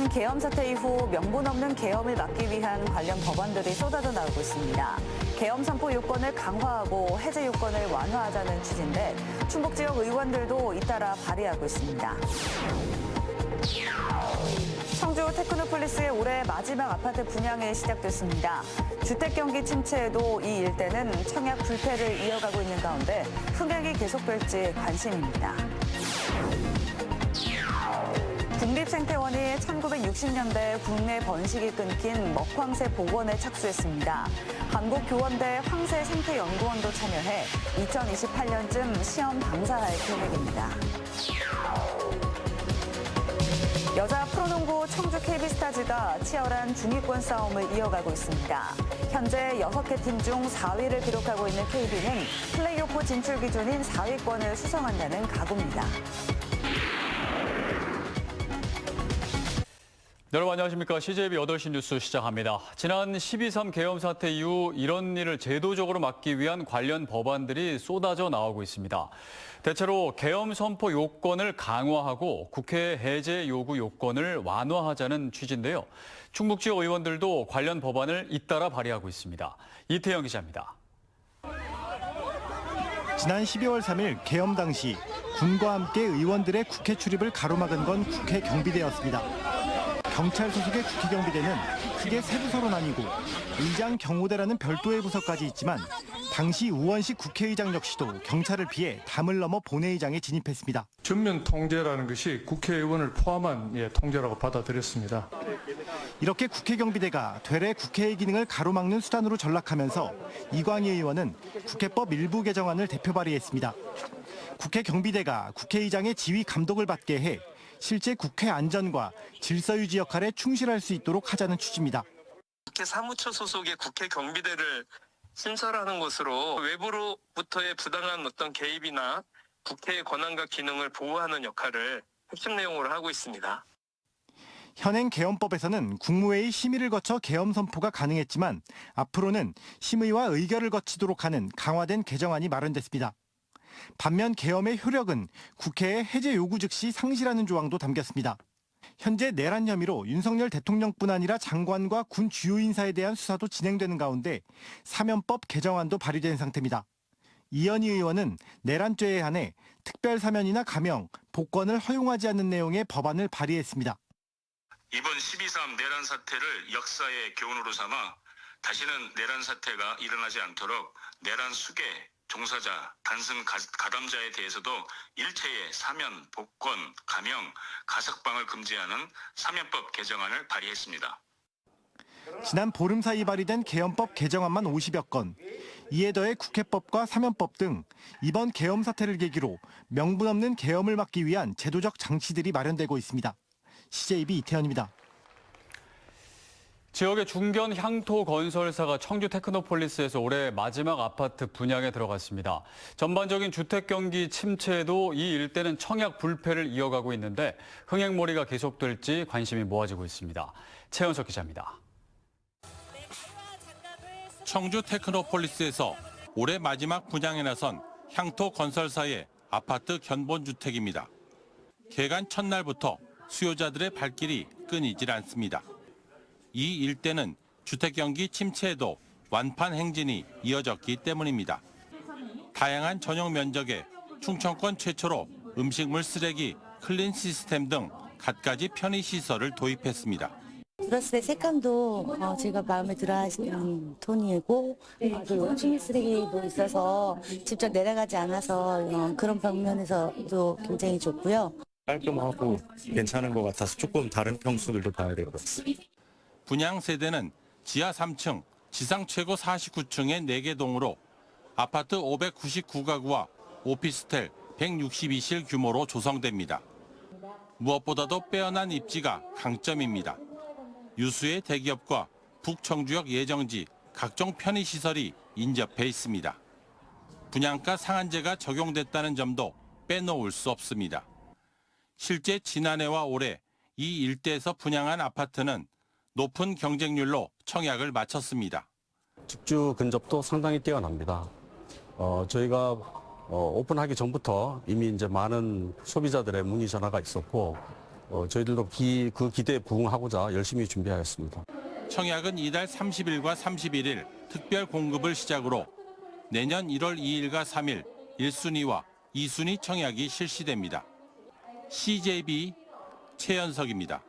이번 계엄 사태 이후 명분 없는 계엄을 막기 위한 관련 법안들이 쏟아져 나오고 있습니다. 계엄 선포 요건을 강화하고 해제 요건을 완화하자는 취지인데 충북 지역 의원들도 잇따라 발의하고 있습니다. 청주 테크노폴리스의 올해 마지막 아파트 분양이 시작됐습니다. 주택 경기 침체에도 이 일대는 청약 불패를 이어가고 있는 가운데 흥행이 계속될지 관심입니다. 국립생태원이 1960년대 국내 번식이 끊긴 먹황새 복원에 착수했습니다. 한국교원대 황새생태연구원도 참여해 2028년쯤 시험 방사할 계획입니다. 여자 프로농구 청주 KB스타즈가 치열한 중위권 싸움을 이어가고 있습니다. 현재 6개 팀 중 4위를 기록하고 있는 KB는 플레이오프 진출 기준인 4위권을 수성한다는 각오입니다. 여러분 안녕하십니까. CJB 8시 뉴스 시작합니다. 지난 12.3 계엄 사태 이후 이런 일을 제도적으로 막기 위한 관련 법안들이 쏟아져 나오고 있습니다. 대체로 계엄 선포 요건을 강화하고 국회 해제 요구 요건을 완화하자는 취지인데요. 충북 지역 의원들도 관련 법안을 잇따라 발의하고 있습니다. 이태영 기자입니다. 지난 12월 3일 계엄 당시 군과 함께 의원들의 국회 출입을 가로막은 건 국회 경비대였습니다. 경찰 소속의 국회 경비대는 크게 세 부서로 나뉘고 의장 경호대라는 별도의 부서까지 있지만 당시 우원식 국회의장 역시도 경찰을 피해 담을 넘어 본회의장에 진입했습니다. 전면 통제라는 것이 국회의원을 포함한 통제라고 받아들였습니다. 이렇게 국회 경비대가 되레 국회의 기능을 가로막는 수단으로 전락하면서 이광희 의원은 국회법 일부 개정안을 대표 발의했습니다. 국회 경비대가 국회의장의 지휘 감독을 받게 해 실제 국회 안전과 질서 유지 역할에 충실할 수 있도록 하자는 취지입니다. 국회 사무처 소속의 국회 경비대를 신설하는 것으로 외부로부터의 부당한 어떤 개입이나 국회의 권한과 기능을 보호하는 역할을 핵심 내용으로 하고 있습니다. 현행 계엄법에서는 국무회의 심의를 거쳐 계엄 선포가 가능했지만 앞으로는 심의와 의결을 거치도록 하는 강화된 개정안이 마련됐습니다. 반면 계엄의 효력은 국회의 해제 요구 즉시 상실하는 조항도 담겼습니다. 현재 내란 혐의로 윤석열 대통령뿐 아니라 장관과 군 주요 인사에 대한 수사도 진행되는 가운데 사면법 개정안도 발의된 상태입니다. 이현희 의원은 내란죄에 한해 특별사면이나 감형, 복권을 허용하지 않는 내용의 법안을 발의했습니다. 이번 12.3 내란 사태를 역사의 교훈으로 삼아 다시는 내란 사태가 일어나지 않도록 내란 수계, 종사자, 단순 가담자에 대해서도 일체의 사면, 복권, 감형, 가석방을 금지하는 사면법 개정안을 발의했습니다. 지난 보름 사이 발의된 계엄법 개정안만 50여 건, 이에 더해 국회법과 사면법 등 이번 계엄 사태를 계기로 명분 없는 계엄을 막기 위한 제도적 장치들이 마련되고 있습니다. CJB 이태현입니다. 지역의 중견 향토 건설사가 청주 테크노폴리스에서 올해 마지막 아파트 분양에 들어갔습니다. 전반적인 주택 경기 침체에도 이 일대는 청약 불패를 이어가고 있는데 흥행몰이가 계속될지 관심이 모아지고 있습니다. 최연석 기자입니다. 청주 테크노폴리스에서 올해 마지막 분양에 나선 향토 건설사의 아파트 견본주택입니다. 개관 첫날부터 수요자들의 발길이 끊이질 않습니다. 이 일대는 주택 경기 침체에도 완판 행진이 이어졌기 때문입니다. 다양한 전용 면적에 충청권 최초로 음식물 쓰레기 클린 시스템 등 갖가지 편의 시설을 도입했습니다. 들었을 때 색감도 제가 마음에 들어하시는 톤이고 그리고 취미 쓰레기도 있어서 직접 내려가지 않아서 그런 방면에서도 굉장히 좋고요. 깔끔하고 괜찮은 것 같아서 조금 다른 평수들도 봐야 될 것 같습니다. 분양 세대는 지하 3층, 지상 최고 49층의 4개 동으로 아파트 599가구와 오피스텔 162실 규모로 조성됩니다. 무엇보다도 빼어난 입지가 강점입니다. 유수의 대기업과 북청주역 예정지, 각종 편의시설이 인접해 있습니다. 분양가 상한제가 적용됐다는 점도 빼놓을 수 없습니다. 실제 지난해와 올해 이 일대에서 분양한 아파트는 높은 경쟁률로 청약을 마쳤습니다. 직주 근접도 상당히 뛰어납니다. 저희가 오픈하기 전부터 이미 이제 많은 소비자들의 문의 전화가 있었고 저희들도 그 기대에 부응하고자 열심히 준비하였습니다. 청약은 이달 30일과 31일 특별 공급을 시작으로 내년 1월 2일과 3일 1순위와 2순위 청약이 실시됩니다. CJB 최연석입니다.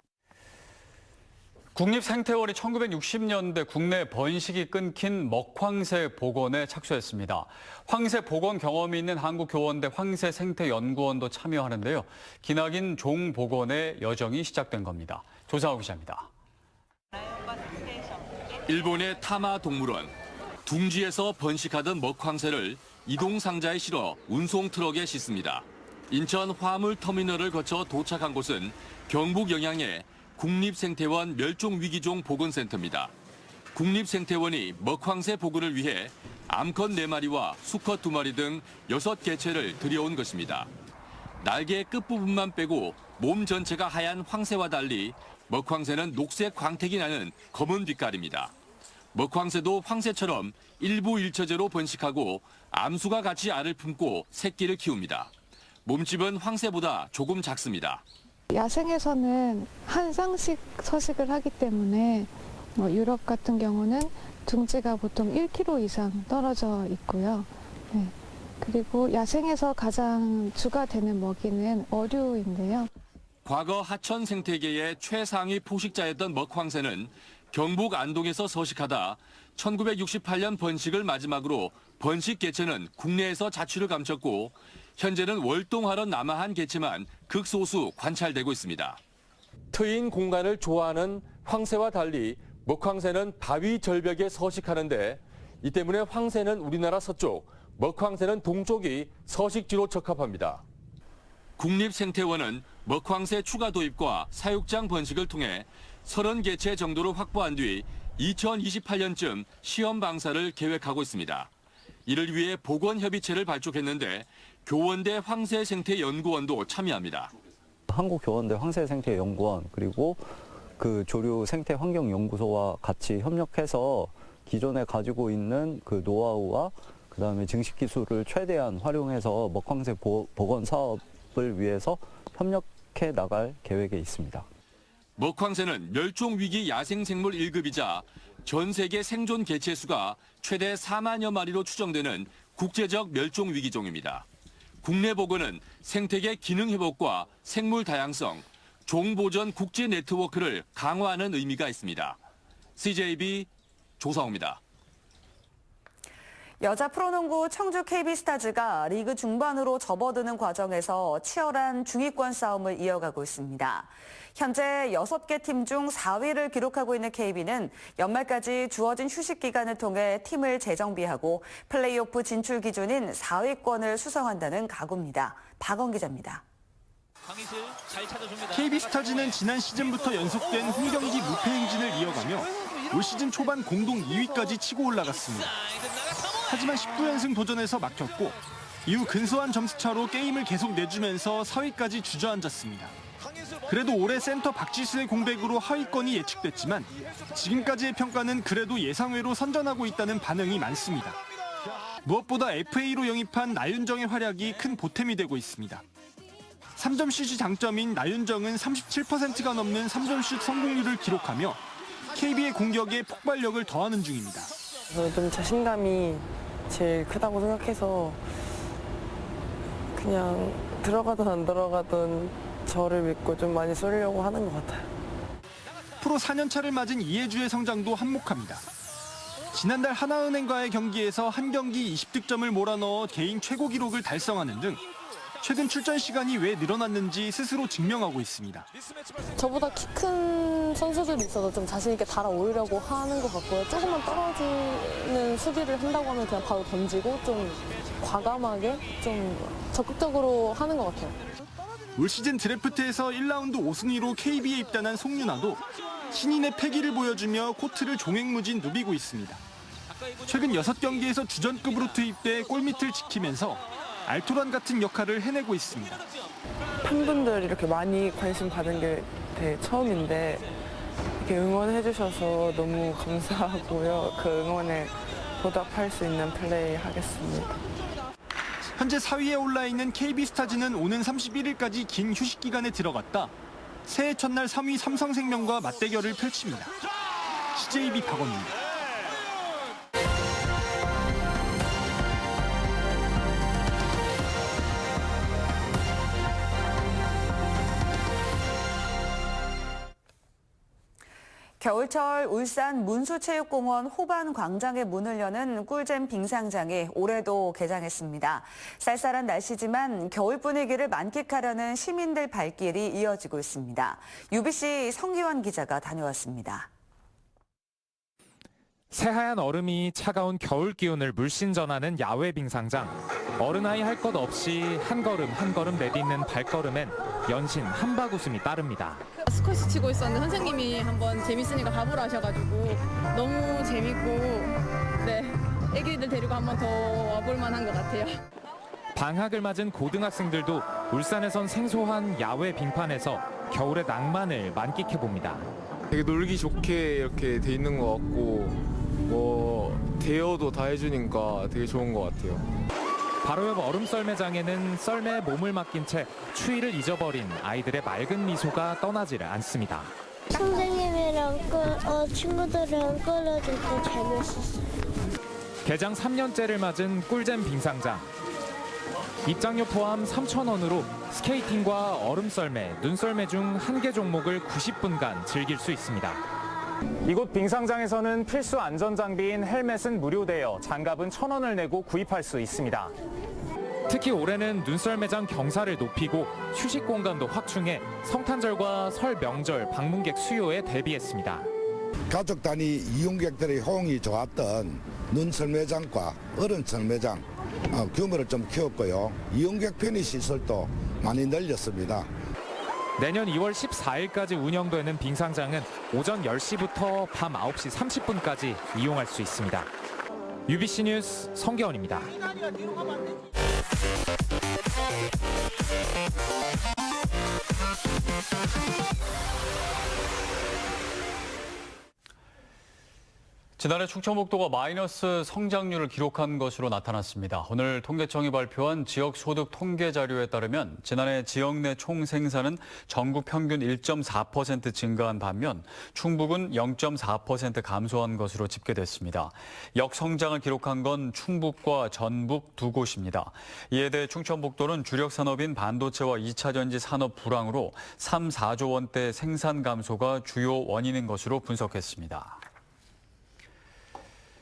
국립생태원이 1960년대 국내 번식이 끊긴 먹황새 복원에 착수했습니다. 황새 복원 경험이 있는 한국교원대 황새생태연구원도 참여하는데요. 기나긴 종 복원의 여정이 시작된 겁니다. 조상우 기자입니다. 일본의 타마 동물원. 둥지에서 번식하던 먹황새를 이동상자에 실어 운송 트럭에 싣습니다. 인천 화물터미널을 거쳐 도착한 곳은 경북 영양의 국립생태원 멸종위기종 보건센터입니다. 국립생태원이 먹황새 보건을 위해 암컷 4마리와 수컷 2마리 등 6개체를 들여온 것입니다. 날개 끝부분만 빼고 몸 전체가 하얀 황새와 달리 먹황새는 녹색 광택이 나는 검은 빛깔입니다. 먹황새도 황새처럼 일부 일처제로 번식하고 암수가 같이 알을 품고 새끼를 키웁니다. 몸집은 황새보다 조금 작습니다. 야생에서는 한 쌍씩 서식을 하기 때문에 유럽 같은 경우는 둥지가 보통 1km 이상 떨어져 있고요. 네. 그리고 야생에서 가장 주가 되는 먹이는 어류인데요. 과거 하천 생태계의 최상위 포식자였던 먹황새는 경북 안동에서 서식하다 1968년 번식을 마지막으로 번식 개체는 국내에서 자취를 감췄고 현재는 월동하러 남아한 개체만 극소수 관찰되고 있습니다. 트인 공간을 좋아하는 황새와 달리 먹황새는 바위 절벽에 서식하는데 이 때문에 황새는 우리나라 서쪽, 먹황새는 동쪽이 서식지로 적합합니다. 국립생태원은 먹황새 추가 도입과 사육장 번식을 통해 30개체 정도로 확보한 뒤 2028년쯤 시험 방사를 계획하고 있습니다. 이를 위해 보건협의체를 발족했는데 교원대 황새생태연구원도 참여합니다. 한국교원대 황새생태연구원 그리고 그 조류 생태환경연구소와 같이 협력해서 기존에 가지고 있는 그 노하우와 그다음에 증식 기술을 최대한 활용해서 먹황새 복원 사업을 위해서 협력해 나갈 계획에 있습니다. 먹황새는 멸종위기 야생생물 1급이자 전 세계 생존 개체 수가 최대 4만여 마리로 추정되는 국제적 멸종위기종입니다. 국내 복원은 생태계 기능 회복과 생물 다양성, 종보전 국제 네트워크를 강화하는 의미가 있습니다. CJB 조상우입니다. 여자 프로농구 청주 KB스타즈가 리그 중반으로 접어드는 과정에서 치열한 중위권 싸움을 이어가고 있습니다. 현재 6개 팀 중 4위를 기록하고 있는 KB는 연말까지 주어진 휴식 기간을 통해 팀을 재정비하고 플레이오프 진출 기준인 4위권을 수성한다는 각오입니다. 박원 기자입니다. KB스타즈는 지난 시즌부터 연속된 홈경기 무패 행진을 이어가며 올 시즌 초반 공동 2위까지 치고 올라갔습니다. 하지만 19연승 도전에서 막혔고 이후 근소한 점수차로 게임을 계속 내주면서 4위까지 주저앉았습니다. 그래도 올해 센터 박지수의 공백으로 하위권이 예측됐지만 지금까지의 평가는 그래도 예상외로 선전하고 있다는 반응이 많습니다. 무엇보다 FA로 영입한 나윤정의 활약이 큰 보탬이 되고 있습니다. 3점 슛이 장점인 나윤정은 37%가 넘는 3점슛 성공률을 기록하며 KB의 공격에 폭발력을 더하는 중입니다. 저는 좀 자신감이 제일 크다고 생각해서 그냥 들어가든 안 들어가든 저를 믿고 좀 많이 쏘려고 하는 것 같아요. 프로 4년차를 맞은 이해주의 성장도 한몫합니다. 지난달 하나은행과의 경기에서 한 경기 20득점을 몰아넣어 개인 최고 기록을 달성하는 등 최근 출전 시간이 왜 늘어났는지 스스로 증명하고 있습니다. 저보다 키 큰 선수들이 있어도 좀 자신 있게 달아오르려고 하는 것 같고요. 조금만 떨어지는 수비를 한다고 하면 그냥 바로 던지고 좀 과감하게 좀 적극적으로 하는 것 같아요. 올 시즌 드래프트에서 1라운드 5순위로 KB에 입단한 송윤아도 신인의 패기를 보여주며 코트를 종횡무진 누비고 있습니다. 최근 6경기에서 주전급으로 투입돼 골밑을 지키면서 알토란 같은 역할을 해내고 있습니다. 팬분들 이렇게 많이 관심 받은 게 되게 처음인데 이렇게 응원해 주셔서 너무 감사하고요. 그 응원에 보답할 수 있는 플레이 하겠습니다. 현재 4위에 올라 있는 KB스타즈는 오는 31일까지 긴 휴식 기간에 들어갔다 새해 첫날 3위 삼성생명과 맞대결을 펼칩니다. CJB 박원입니다. 겨울철 울산 문수체육공원 호반 광장의 문을 여는 꿀잼 빙상장이 올해도 개장했습니다. 쌀쌀한 날씨지만 겨울 분위기를 만끽하려는 시민들 발길이 이어지고 있습니다. UBC 성기환 기자가 다녀왔습니다. 새하얀 얼음이 차가운 겨울 기운을 물씬 전하는 야외 빙상장. 어른아이 할 것 없이 한 걸음 한 걸음 내딛는 발걸음엔 연신 한바구음이 따릅니다. 스쿼시 치고 있었는데 선생님이 한번 재밌으니까 가보라 하셔가지고 너무 재밌고 네 애기들 데리고 한번 더 와볼 만한 것 같아요. 방학을 맞은 고등학생들도 울산에선 생소한 야외 빙판에서 겨울의 낭만을 만끽해 봅니다. 되게 놀기 좋게 이렇게 돼 있는 것 같고 뭐 대여도 다 해주니까 되게 좋은 것 같아요. 바로 옆 얼음 썰매장에는 썰매에 몸을 맡긴 채 추위를 잊어버린 아이들의 맑은 미소가 떠나지를 않습니다. 선생님이랑 친구들이랑 끌어줄 때 재밌었어요. 개장 3년째를 맞은 꿀잼 빙상장. 입장료 포함 3,000원으로 스케이팅과 얼음 썰매, 눈썰매 중 한 개 종목을 90분간 즐길 수 있습니다. 이곳 빙상장에서는 필수 안전장비인 헬멧은 무료되어 장갑은 1,000원을 내고 구입할 수 있습니다. 특히 올해는 눈썰매장 경사를 높이고 휴식 공간도 확충해 성탄절과 설 명절 방문객 수요에 대비했습니다. 가족 단위 이용객들의 호응이 좋았던 눈썰매장과 어른썰매장 규모를 좀 키웠고요. 이용객 편의 시설도 많이 늘렸습니다. 내년 2월 14일까지 운영되는 빙상장은 오전 10시부터 밤 9시 30분까지 이용할 수 있습니다. UBC 뉴스 성계원입니다. 지난해 충청북도가 마이너스 성장률을 기록한 것으로 나타났습니다. 오늘 통계청이 발표한 지역소득 통계 자료에 따르면 지난해 지역 내 총생산은 전국 평균 1.4% 증가한 반면 충북은 0.4% 감소한 것으로 집계됐습니다. 역성장을 기록한 건 충북과 전북 두 곳입니다. 이에 대해 충청북도는 주력 산업인 반도체와 2차 전지 산업 불황으로 3, 4조 원대 생산 감소가 주요 원인인 것으로 분석했습니다.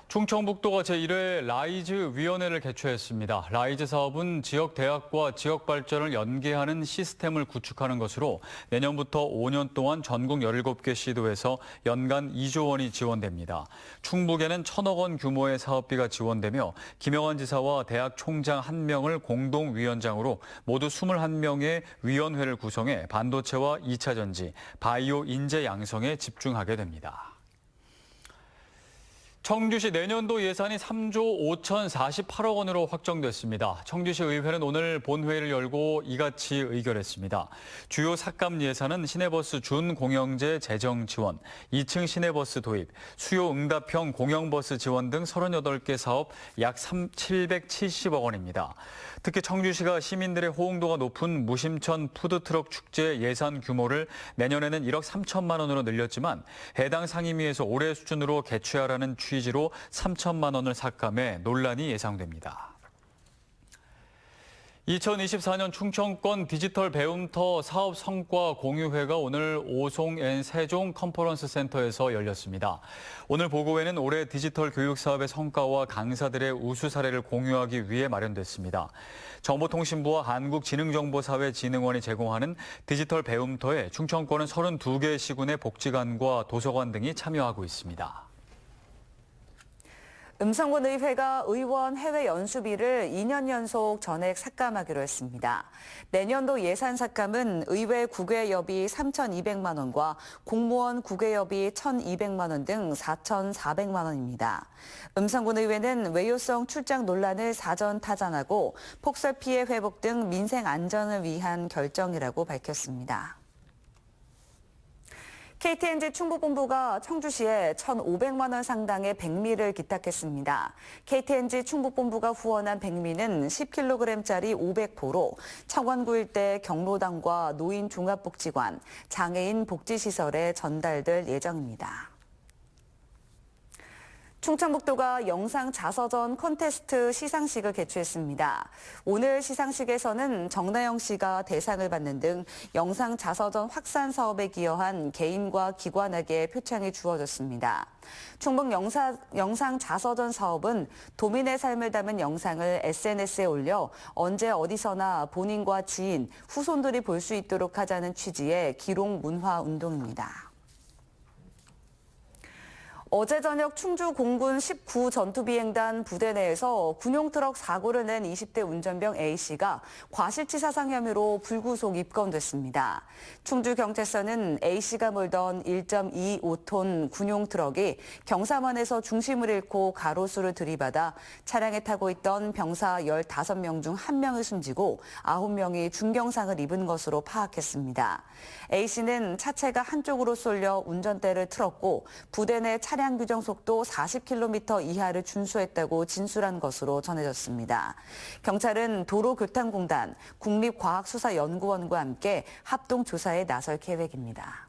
충청북도가 제1회 라이즈 위원회를 개최했습니다. 라이즈 사업은 지역 대학과 지역 발전을 연계하는 시스템을 구축하는 것으로 내년부터 5년 동안 전국 17개 시도에서 연간 2조 원이 지원됩니다. 충북에는 1,000억 원 규모의 사업비가 지원되며 김영환 지사와 대학 총장 1명을 공동위원장으로 모두 21명의 위원회를 구성해 반도체와 2차 전지, 바이오 인재 양성에 집중하게 됩니다. 청주시 내년도 예산이 3조 5,048억 원으로 확정됐습니다. 청주시 의회는 오늘 본회의를 열고 이같이 의결했습니다. 주요 삭감 예산은 시내버스 준공영제 재정 지원, 2층 시내버스 도입, 수요 응답형 공영버스 지원 등 38개 사업 약 770억 원입니다. 특히 청주시가 시민들의 호응도가 높은 무심천 푸드트럭 축제 예산 규모를 내년에는 1억 3천만 원으로 늘렸지만 해당 상임위에서 올해 수준으로 개최하라는 취지로 3천만 원을 삭감해 논란이 예상됩니다. 2024년 충청권 디지털 배움터 사업 성과 공유회가 오늘 오송 앤 세종 컨퍼런스 센터에서 열렸습니다. 오늘 보고회는 올해 디지털 교육 사업의 성과와 강사들의 우수 사례를 공유하기 위해 마련됐습니다. 정보통신부와 한국지능정보사회진흥원이 제공하는 디지털 배움터에 충청권은 32개 시군의 복지관과 도서관 등이 참여하고 있습니다. 음성군 의회가 의원 해외 연수비를 2년 연속 전액 삭감하기로 했습니다. 내년도 예산 삭감은 의회 국외여비 3,200만 원과 공무원 국외여비 1,200만 원 등 4,400만 원입니다. 음성군 의회는 외유성 출장 논란을 사전 타잔하고 폭설 피해 회복 등 민생 안전을 위한 결정이라고 밝혔습니다. KTNG 충북본부가 청주시에 1,500만 원 상당의 백미를 기탁했습니다. KTNG 충북본부가 후원한 백미는 10kg짜리 500포로 청원구 일대 경로당과 노인종합복지관, 장애인 복지시설에 전달될 예정입니다. 충청북도가 영상 자서전 콘테스트 시상식을 개최했습니다. 오늘 시상식에서는 정나영 씨가 대상을 받는 등 영상 자서전 확산 사업에 기여한 개인과 기관에게 표창이 주어졌습니다. 충북 영상 자서전 사업은 도민의 삶을 담은 영상을 SNS에 올려 언제 어디서나 본인과 지인, 후손들이 볼 수 있도록 하자는 취지의 기록 문화 운동입니다. 어제 저녁 충주 공군 19 전투비행단 부대 내에서 군용트럭 사고를 낸 20대 운전병 A씨가 과실치사상 혐의로 불구속 입건됐습니다. 충주경찰서는 A씨가 몰던 1.25톤 군용트럭이 경사만에서 중심을 잃고 가로수를 들이받아 차량에 타고 있던 병사 15명 중 1명을 숨지고 9명이 중경상을 입은 것으로 파악했습니다. A씨는 차체가 한쪽으로 쏠려 운전대를 틀었고 부대 내 차량 규정 속도 40km 이하를 준수했다고 진술한 것으로 전해졌습니다. 경찰은 도로교통공단, 국립과학수사연구원과 함께 합동 조사에 나설 계획입니다.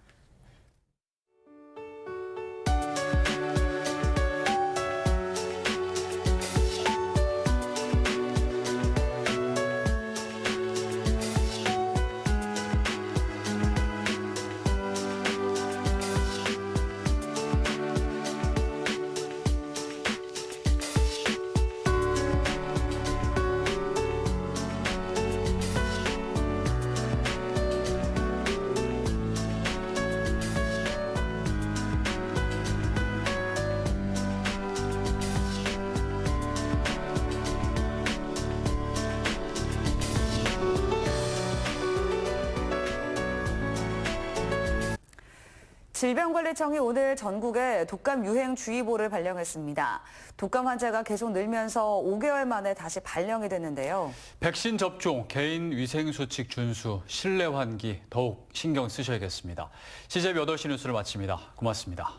질병관리청이 오늘 전국에 독감 유행주의보를 발령했습니다. 독감 환자가 계속 늘면서 5개월 만에 다시 발령이 됐는데요. 백신 접종, 개인 위생수칙 준수, 실내 환기 더욱 신경 쓰셔야겠습니다. CJB 8시 뉴스를 마칩니다. 고맙습니다.